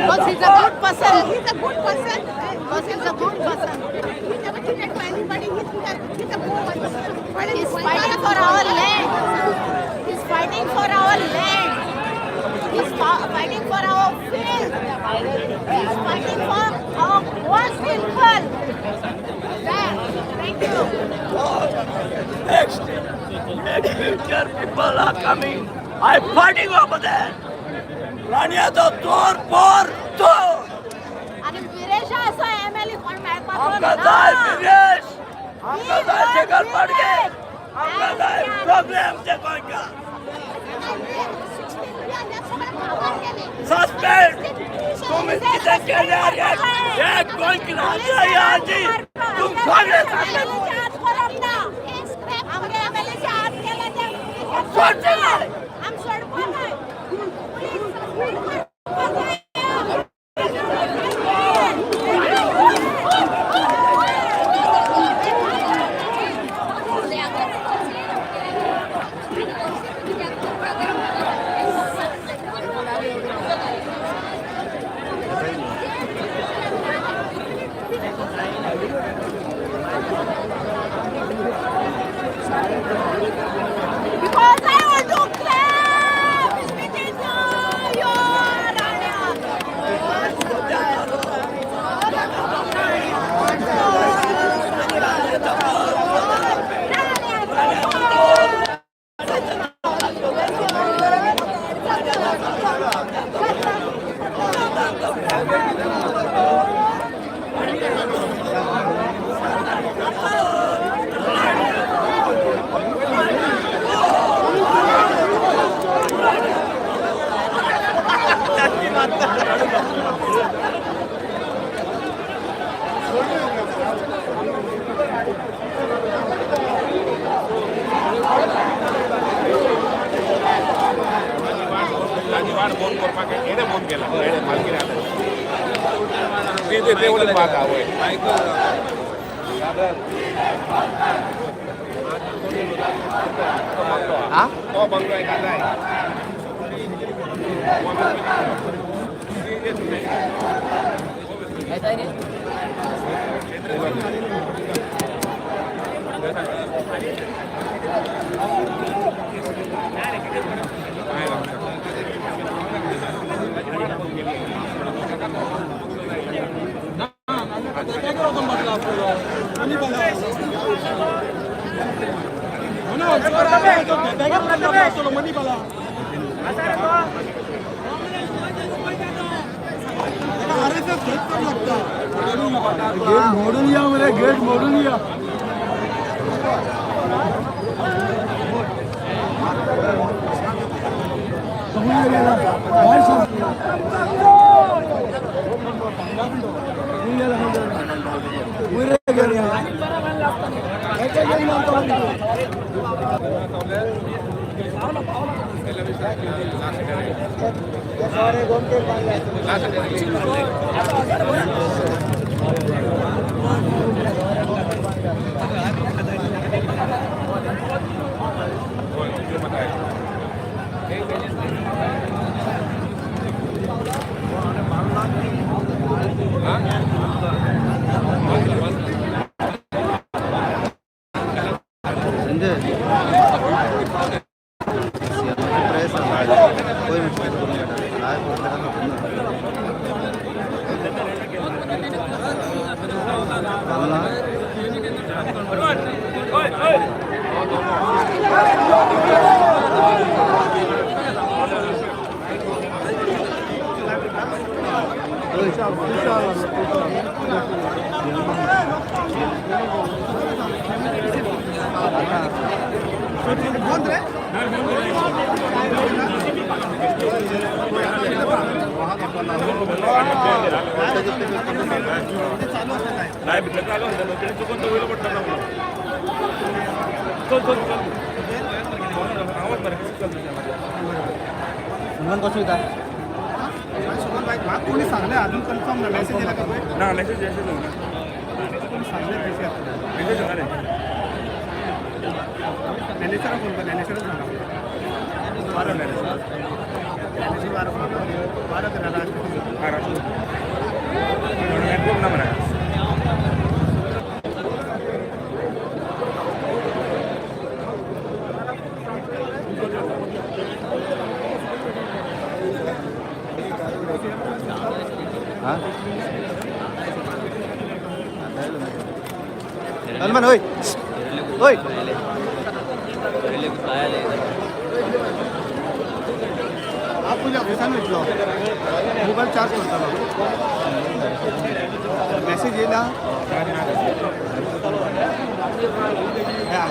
Because he's a good person. He's a good person. Because he's a good person. He never cheated to anybody. He's a good one. He's fighting for our land. He's fighting for our land. He's fighting for our field. He's fighting for our poor people. Thank you. Next future people are coming. I'm fighting over there. Rania the door for door. आणि विरेश असं MLA कोण आपका दाय विरेश, आपका दाय जगल पड़ गए, आपका दाय प्रॉब्लम से कोई का सस्पेंड तुम इसकी के लिए ये कोई की राजा यार जी तुम सारे सामने हमरे एमएलए से हाथ केला ते छोड़ चला हम सोडणार नाही Because I want to clap! It's between you and gate मोडून या मेरे गेट मोडून या कोणी सांगले अजून कन्फर्म ना मेसेज दिला का ना मेसेज कोणी सांगले मेसेज होणार आहे ज्ञानेश्वर फोन कर ज्ञानेश्वरच सांगा बारा करा महाराष्ट्र म्हणून म्हणा सलमान होय होय आप मुझे ऑफिसान भेटलो मोबाईल चार्ज करतालो मेसेज येला हा